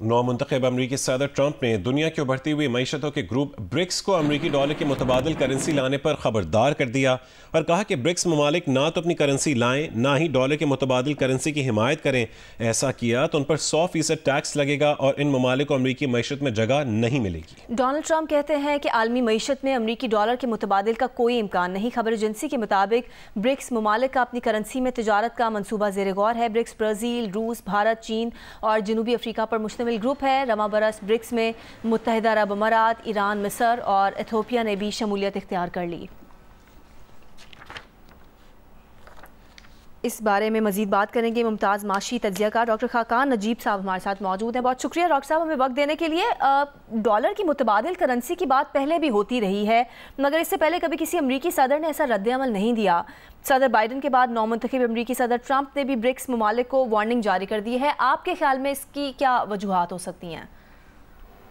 नौमुंतखब अमरीकी सदर ट्रंप ने दुनिया की उभरती हुई मईशतों के ग्रुप ब्रिक्स को अमरीकी डॉलर की मुतबादिल करेंसी लाने पर खबरदार कर दिया और कहा कि ब्रिक्स ममालिक ना तो अपनी करेंसी लाएं ना ही डॉलर की मुतबादिल करेंसी की हिमायत करें। ऐसा किया तो उन पर 100% टैक्स लगेगा और इन ममालिक को अमरीकी मईशत में जगह नहीं मिलेगी। डोनाल्ड ट्रंप कहते हैं कि आलमी मईशत में अमरीकी डॉलर के मुतबादिल का कोई इम्कान नहीं। खबर एजेंसी के मुताबिक ब्रिक्स ममालिक का अपनी करेंसी में तिजारत का मनसूबा ज़ेर गौर है। ब्रिक्स ब्राज़ील, रूस, भारत, चीन और जनूबी अफ्रीका पर मुश्तमिल ग्रुप है। रमा बरस ब्रिक्स में मुत्तहिदा अरब अमारात, ईरान, मिस्र और इथियोपिया ने भी शमूलियत इख्तियार कर ली। इस बारे में मजीद बात करेंगे मुमताज़ माशी तज्जियाकार डॉक्टर खाकान नजीब साहब हमारे साथ मौजूद हैं। बहुत शुक्रिया डॉक्टर साहब हमें वक्त देने के लिए। डॉलर की मुतबादिल करेंसी की बात पहले भी होती रही है, मगर इससे पहले कभी किसी अमरीकी सदर ने ऐसा रद्द-ए-अमल नहीं दिया। सदर बाइडन के बाद नौमुंतखब अमरीकी सदर ट्रंप ने भी ब्रिक्स ममालिक को वार्निंग जारी कर दी है। आपके ख्याल में इसकी क्या वजूहात हो सकती हैं?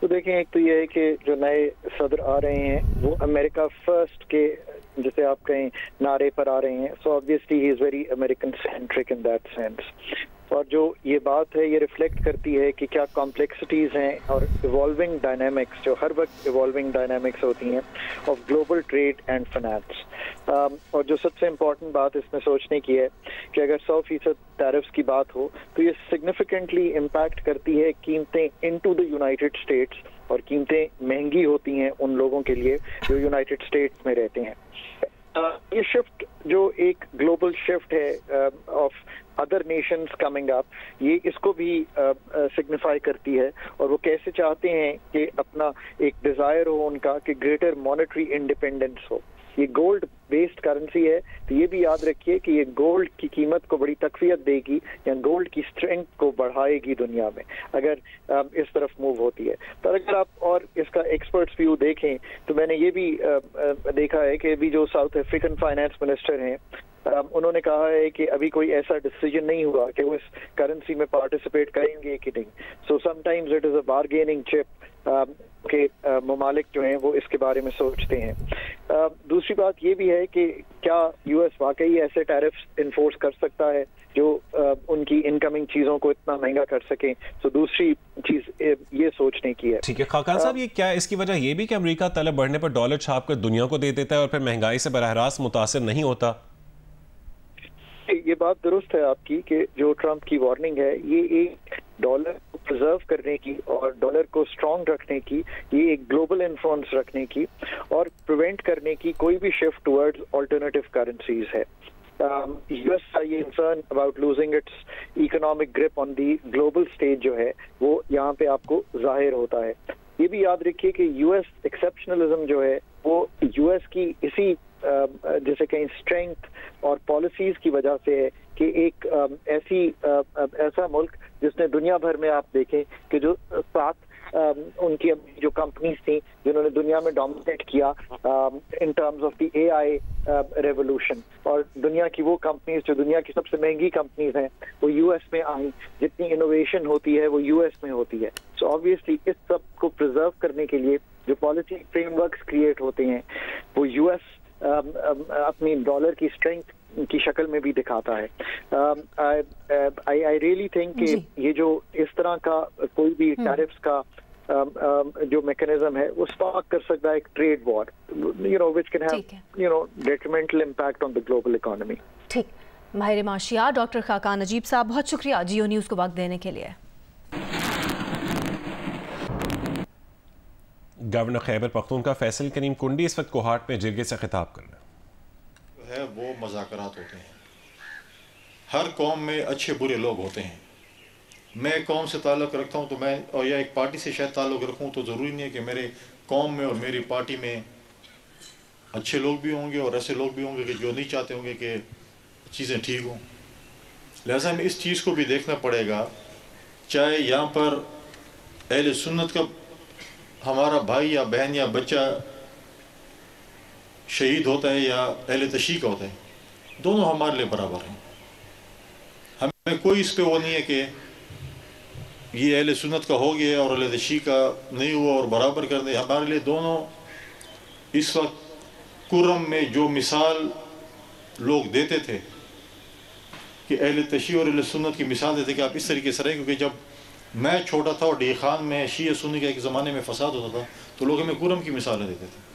तो देखें, एक तो ये है कि जो नए सदर आ रहे हैं वो अमेरिका फर्स्ट के जैसे आप कहें नारे पर आ रहे हैं। So obviously he is very American centric in that sense. और जो ये बात है ये रिफ्लेक्ट करती है कि क्या कॉम्प्लेक्सिटीज़ हैं और इवॉल्विंग डायनामिक्स, जो हर वक्त इवॉल्विंग डायनामिक्स होती हैं of global trade and finance. और जो सबसे इम्पॉर्टेंट बात इसमें सोचने की है कि अगर 100% टैरिफ्स की बात हो तो ये सिग्निफिकेंटली इम्पैक्ट करती है कीमतें इनटू द यूनाइटेड स्टेट्स, और कीमतें महंगी होती हैं उन लोगों के लिए जो यूनाइटेड स्टेट्स में रहते हैं। ये शिफ्ट जो एक ग्लोबल शिफ्ट है of other Nations coming up, ये इसको भी सिग्निफाई करती है। और वो कैसे चाहते हैं कि अपना एक डिज़ायर हो उनका कि ग्रेटर मॉनेटरी इंडिपेंडेंस हो। ये गोल्ड बेस्ड करेंसी है, तो ये भी याद रखिए कि ये गोल्ड की कीमत को बड़ी तकवीत देगी या गोल्ड की स्ट्रेंथ को बढ़ाएगी दुनिया में अगर इस तरफ मूव होती है। पर अगर आप और इसका एक्सपर्ट्स व्यू देखें तो मैंने ये भी देखा है कि अभी जो साउथ अफ्रीकन फाइनेंस मिनिस्टर हैं उन्होंने कहा है कि अभी कोई ऐसा डिसीजन नहीं हुआ कि वो इस करेंसी में पार्टिसिपेट करेंगे कि नहीं। So sometimes it is a bargaining chip के ममालिक जो हैं वो इसके बारे में सोचते हैं। दूसरी बात ये भी है कि क्या यूएस वाकई ऐसे टैरिफ्स इन्फोर्स कर सकता है जो उनकी इनकमिंग चीज़ों को इतना महंगा कर सकें। तो दूसरी चीज़ ये सोचने की है। ठीक है खाकान साहब, ये क्या इसकी वजह ये भी कि अमेरिका तलब बढ़ने पर डॉलर छाप कर दुनिया को दे देता है और फिर महंगाई से बराह रास्त मुतासिर नहीं होता? ये बात दुरुस्त है आपकी कि जो ट्रंप की वार्निंग है ये एक डॉलर को प्रिजर्व करने की और डॉलर को स्ट्रांग रखने की, ये एक ग्लोबल इन्फ्लुएंस रखने की और प्रिवेंट करने की कोई भी शिफ्ट टुवर्ड्स अल्टरनेटिव करेंसीज है। यूएस का ये concern about losing its economic grip on the global stage जो है वो यहाँ पे आपको जाहिर होता है। ये भी याद रखिए कि यूएस एक्सेप्शनलिज्म जो है वो यूएस की इसी जैसे कहीं स्ट्रेंथ और पॉलिसीज की वजह से है कि एक ऐसा मुल्क जिसने दुनिया भर में आप देखें कि जो 7 उनकी जो कंपनीज थी जिन्होंने दुनिया में डोमिनेट किया in terms of the AI revolution, और दुनिया की वो कंपनीज जो दुनिया की सबसे महंगी कंपनीज हैं वो यूएस में आई। जितनी इनोवेशन होती है वो यूएस में होती है। सो ऑब्वियसली इस सब को प्रिजर्व करने के लिए जो पॉलिसी फ्रेमवर्क्स क्रिएट होते हैं वो यूएस अपनी डॉलर की स्ट्रेंथ की शक्ल में भी दिखाता है। आई रियली थिंक कि ये जो इस तरह का कोई भी टैरिफ्स का जो मैकेनिज्म है वो स्पार्क कर सकता है एक trade war, which can have डेट्रिमेंटल impact on the global economy. ठीक, माहिर माशियात डॉक्टर खाकान नजीब साहब, बहुत शुक्रिया जियो न्यूज़ को वक्त देने के लिए। गवर्नर खैबर पख्तूनख्वा फैसल करीम कुंडी इस वक्त कोहाट में जिरगे से खिताब कर रहे हैं। वो मज़ाकरात होते हैं, हर कौम में अच्छे बुरे लोग होते हैं। मैं कौम से ताल्लुक़ रखता हूँ तो मैं और या एक पार्टी से शायद ताल्लुक़ रखूँ तो ज़रूरी नहीं है कि मेरे कौम में और मेरी पार्टी में अच्छे लोग भी होंगे और ऐसे लोग भी होंगे कि जो नहीं चाहते होंगे कि चीज़ें ठीक हों। लिहाजा हमें इस चीज़ को भी देखना पड़ेगा, चाहे यहाँ पर अहले सुन्नत का हमारा भाई या बहन या बच्चा शहीद होता है या अहले तशी का होता है, दोनों हमारे लिए बराबर हैं। हमें कोई इस पे वो नहीं है कि ये अहले सुन्नत का हो गया और अहले तशी का नहीं हुआ और बराबर कर दे। हमारे लिए दोनों इस वक्त कुर्रम में जो मिसाल लोग देते थे कि अहले तशी और अहले सुन्नत की मिसाल देते कि आप इस तरीके से रहें, क्योंकि जब मैं छोटा था और डी खान में शिया सुन्नी का एक ज़माने में फसाद होता था तो लोग हमें कुरम की मिसालें देते थे।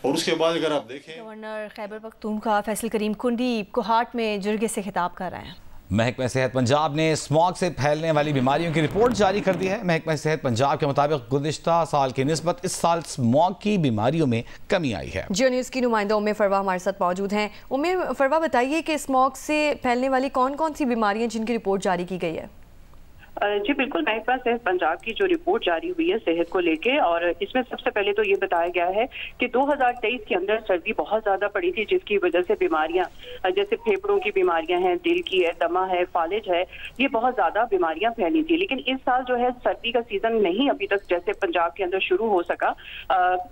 और उसके बाद अगर आप देखें, गवर्नर खैबर पख्तूनख्वा फैसल करीम कुंडी कोहाट में जुर्गे से खिताब कर रहे हैं। महकमा सेहत पंजाब ने स्मॉग से फैलने वाली बीमारियों की रिपोर्ट जारी कर दी है। महकमा सेहत पंजाब के मुताबिक गुज़िश्ता साल की निस्बत इस साल स्मॉग की बीमारियों में कमी आई है। जियो न्यूज़ की नुमाइंदा उम्मे फरवा हमारे साथ मौजूद हैं। उम्मे फरवा, बताइए कि स्मॉग से फैलने वाली कौन कौन सी बीमारियां जिनकी रिपोर्ट जारी की गई है? जी बिल्कुल, महकमा सेहत पंजाब की जो रिपोर्ट जारी हुई है सेहत को लेके, और इसमें सबसे पहले तो ये बताया गया है कि 2023 के अंदर सर्दी बहुत ज्यादा पड़ी थी, जिसकी वजह से बीमारियां जैसे फेफड़ों की बीमारियां हैं, दिल की है, दमा है, फालिज है, ये बहुत ज्यादा बीमारियां फैली थी। लेकिन इस साल जो है सर्दी का सीजन नहीं अभी तक जैसे पंजाब के अंदर शुरू हो सका,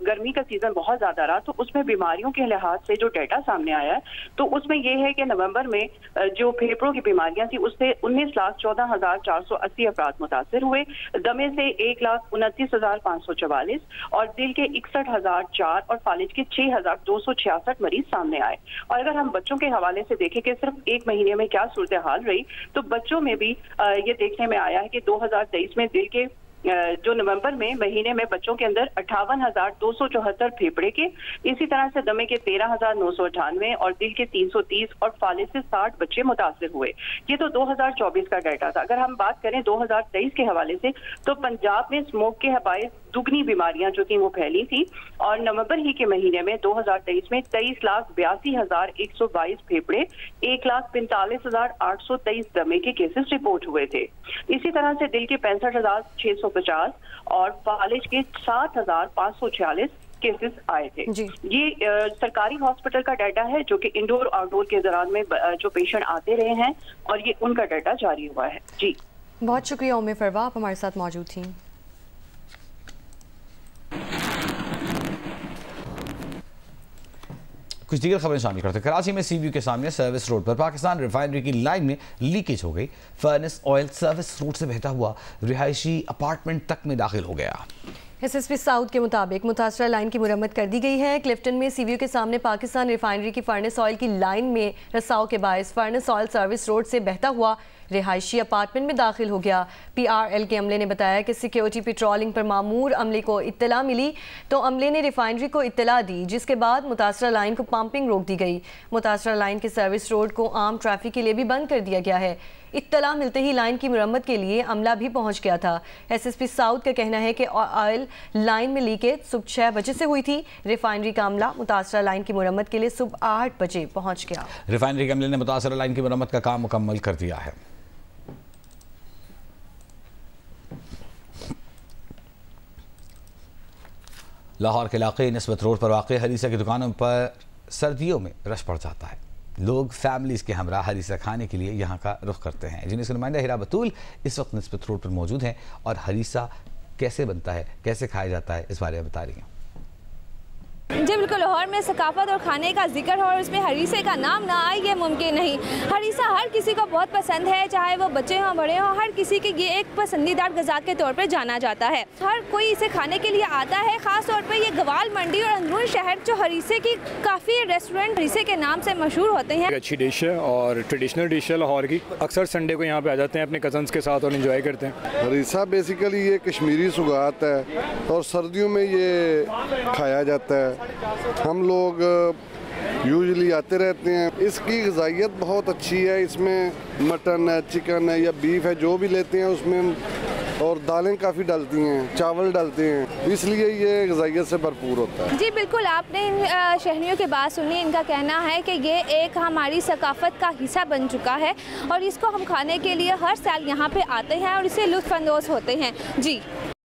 गर्मी का सीजन बहुत ज्यादा रहा, तो उसमें बीमारियों के लिहाज से जो डाटा सामने आया है तो उसमें यह है कि नवंबर में जो फेफड़ों की बीमारियां थी उससे 19,14,480 अफराद मुतासिर हुए, दमे से 1,29,544 और दिल के 61,004 और फालिज के 6,266 मरीज सामने आए। और अगर हम बच्चों के हवाले से देखें कि सिर्फ एक महीने में क्या सूरत हाल रही, तो बच्चों में भी ये देखने में आया है कि 2023 में दिल के जो नवंबर में महीने में बच्चों के अंदर 58,274 फेफड़े के, इसी तरह से दमे के 13,998 और दिल के 330 और फालिज से 60 बच्चे मुतासिर हुए। ये तो 2024 का डाटा था। अगर हम बात करें 2023 के हवाले से, तो पंजाब में स्मोक के हवाले दुगनी बीमारियां जो थी वो फैली थी, और नवंबर ही के महीने में 2023 में 23,82,122 फेफड़े, 1,45,823 दमे के केसेस रिपोर्ट हुए थे। इसी तरह से दिल के 65,650 और फालिज के 7,546 केसेस आए थे। ये सरकारी हॉस्पिटल का डाटा है जो कि इंडोर आउटडोर के दौरान में जो पेशेंट आते रहे हैं, और ये उनका डाटा जारी हुआ है। जी बहुत शुक्रिया उम्मे फरवा, आप हमारे साथ मौजूद थी। कुछ दीगर खबरें शामिल करते हैं। कराची में सीव्यू के सामने सर्विस रोड पर पाकिस्तान रिफाइनरी की लाइन में लीकेज हो गई। फर्नेस ऑयल सर्विस रोड से बहता हुआ रिहायशी अपार्टमेंट तक में दाखिल हो गया। SSP साउथ के मुताबिक मुतासरा लाइन की मुरम्मत कर दी गई है। क्लिफ्टन में सीव्यू के सामने पाकिस्तान रिफाइनरी की फर्नेस ऑयल की लाइन में रसाव के बायस फर्नेस ऑयल सर्विस रोड से बहता हुआ रिहायशी अपार्टमेंट में दाखिल हो गया। PRL के अमले ने बताया कि सिक्योरिटी पेट्रोलिंग पर मामूर अमले को इत्तला मिली तो अमले ने रिफाइनरी को इत्तला दी, जिसके बाद मुतासरा लाइन को पंपिंग रोक दी गई। मुतासरा लाइन के सर्विस रोड को आम ट्रैफिक के लिए भी बंद कर दिया गया है। इत्तला मिलते ही लाइन की मुरम्मत के लिए अमला भी पहुंच गया था। SSP साउथ का कहना है कि ऑयल लाइन में लीकेज सुबह 6 बजे से हुई थी। रिफाइनरी का अमला मुतासरा लाइन की मुरम्मत के लिए सुबह 8 बजे पहुंच गया। रिफाइनरी के अमले ने मुतासरा लाइन की मुरम्मत का काम मुकम्मल कर दिया है। लाहौर के इलाके निस्बत रोड पर वाक़ हरीसा की दुकानों पर सर्दियों में रश पड़ जाता है। लोग फैमिलीज़ के हमरा हरीसा खाने के लिए यहाँ का रुख करते हैं। जिन्हें नुमाइंदा हिरा बतूल इस वक्त निस्बत रोड पर मौजूद हैं और हरीसा कैसे बनता है, कैसे खाया जाता है, इस बारे में बता रही हैं। जी बिल्कुल, लाहौर में सकाफत और खाने का जिक्र हो और उसमें हरीसे का नाम ना आए ये मुमकिन नहीं। हरीसा हर किसी को बहुत पसंद है, चाहे वो बच्चे हों बड़े हों, हर किसी की ये एक पसंदीदा ग़िज़ा के तौर पर जाना जाता है। हर कोई इसे खाने के लिए आता है। ख़ास तौर पर ये गवाल मंडी और अंदरून शहर जो हरीसे की काफ़ी रेस्टोरेंट हरीसे के नाम से मशहूर होते हैं। अच्छी डिश है और ट्रेडिशनल डिश है लाहौर की। अक्सर संडे को यहाँ पे आ जाते हैं अपने कज़न्स के साथ और एंजॉय करते हैं। हरीसा बेसिकली ये कश्मीरी सुगात है और सर्दियों में ये खाया जाता है। हम लोग यूजुअली आते रहते हैं। इसकी ग़िज़ाइयत बहुत अच्छी है। इसमें मटन है, चिकन है या बीफ है, जो भी लेते हैं उसमें, और दालें काफ़ी डलती हैं, चावल डलते हैं, इसलिए ये ग़िज़ाइयत से भरपूर होता है। जी बिल्कुल, आपने इन शहरियों की बात सुनी। इनका कहना है कि ये एक हमारी सकाफ़त का हिस्सा बन चुका है और इसको हम खाने के लिए हर साल यहाँ पे आते हैं और इससे लुत्फ़अंदोज़ होते हैं। जी